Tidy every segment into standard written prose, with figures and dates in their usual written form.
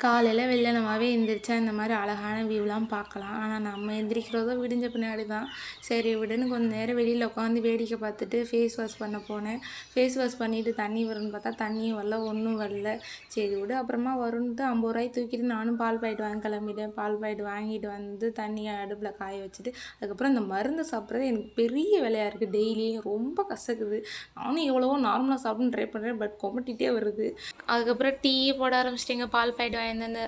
காலையில் வெள்ளனமாவே எந்திரிச்சா இந்த மாதிரி அழகான வியூலாம் பார்க்கலாம். ஆனால் நம்ம எந்திரிக்கிறதோ விடிஞ்ச பின்னாடி தான். சரி விடுன்னு கொஞ்சம் நேரம் வெளியில் உட்காந்து வேடிக்கை பார்த்துட்டு ஃபேஸ் வாஷ் பண்ண போனேன். ஃபேஸ் வாஷ் பண்ணிவிட்டு தண்ணி வரும்னு பார்த்தா தண்ணியும் வரல, ஒன்றும் வரல. சரி விடு அப்புறமா வரும்ன்ட்டு 50 ரூபாய் தூக்கிட்டு நானும் பால் பாக்கெட் வாங்கி கிளம்பிட்டேன். பால் பாக்கெட் வாங்கிட்டு வந்து தண்ணியை அடுப்பில் காய வச்சுட்டு அதுக்கப்புறம் இந்த மருந்து சாப்பிட்றது எனக்கு பெரிய வேலையாக இருக்குது. டெய்லியும் ரொம்ப கசக்குது. நானும் எவ்வளவோ நார்மலாக சாப்பிட்ணுன்னு ட்ரை பண்ணுறேன், பட் கொமட்டிகிட்டே வருது. அதுக்கப்புறம் டீ போட ஆரம்பிச்சிட்டிங்க. பால் பாக்கெட் வாங்கியிருந்தேன்.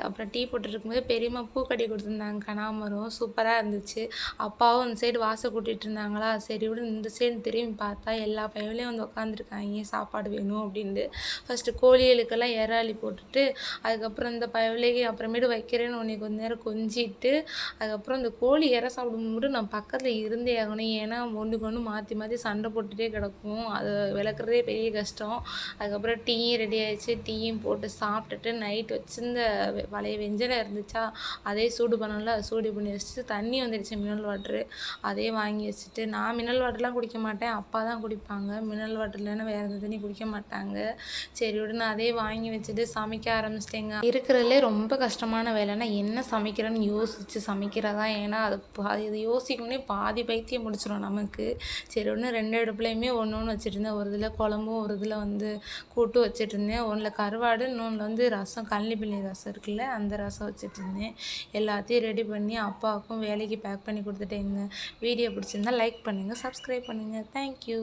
அப்புறம் டீ போட்டுட்டு இருக்கும்போது பெரியம்மா பூக்கட்டி கொடுத்துருந்தாங்க, கனகாம்பரம் சூப்பராக இருந்துச்சு. அப்பாவும் இந்த சைடு வாசல் கூட்டிகிட்டு இருந்தாங்களா, சரி விட இந்த சைடு திரும்பி பார்த்தா எல்லா பையன்லையும் வந்து உட்காந்துருக்காங்க சாப்பாடு வேணும் அப்படின்ட்டு. ஃபஸ்ட்டு கோழிகளுக்கெல்லாம் இறாலி போட்டுட்டு அதுக்கப்புறம் இந்த பயவிலைக்கு அப்புறமேட்டு வைக்கிறேன்னு உன்னை கொஞ்ச நேரம் கொஞ்சிட்டு அதுக்கப்புறம் இந்த கோழி இறை சாப்பிடும்போது நான் பக்கத்தில் இருந்தே ஆகணும். ஏன்னா ஒன்றுக்கு ஒன்று மாற்றி மாற்றி சண்டை போட்டுகிட்டே கிடக்கும். அதை விளக்குறதே பெரிய கஷ்டம். அதுக்கப்புறம் டீயும் ரெடி ஆகிடுச்சு. டீயும் போட்டு சாப்பிட்டுட்டு நைட் வச்சிருந்த பழைய வெஞ்சனம் இருந்துச்சா அதே சூடு பண்ணல, சூடு பண்ணி வச்சுட்டு தண்ணி வந்துடுச்சு மினரல் வாட்ரு, அதே வாங்கி வச்சுட்டு நான் மினரல் வாட்டர்லாம் குடிக்க மாட்டேன், அப்பா தான் குடிப்பாங்க. மினரல் வாட்டர் இல்லைன்னா வேறு எந்த தண்ணி குடிக்க மாட்டாங்க. சரி விடு நான் அதே வாங்கி வச்சுட்டு சமைக்க ஆரம்பிச்சிட்டேங்க. இருக்கிறதுலே ரொம்ப கஷ்டமான வேலைன்னா என்ன சமைக்கிறேன்னு யோசித்து சமைக்கிறதா. ஏன்னா இது யோசிக்கணுன்னே பாதி பைத்தியம் முடிச்சிடும் நமக்கு. சரி ஒன்று 2 அடுப்புலையுமே ஒன்று வச்சுட்டு இருந்தேன். ஒரு இதில் குழம்பும் ஒரு இதில் வந்து கூட்டு வச்சுட்டு இருந்தேன். ஒன்றில் கருவாடு, இன்னொன்று வந்து ரசம், கள்ளிப்பிள்ளை ரசம் இருக்குல்ல அந்த ரசம் வச்சுட்டு இருந்தேன். எல்லாத்தையும் ரெடி பண்ணி அப்பாவுக்கும் வேலைக்கு பேக் பண்ணி கொடுத்துட்டேங்க. வீடியோ பிடிச்சிருந்தா லைக் பண்ணுங்கள், சப்ஸ்கிரைப் பண்ணுங்கள். தேங்க்யூ.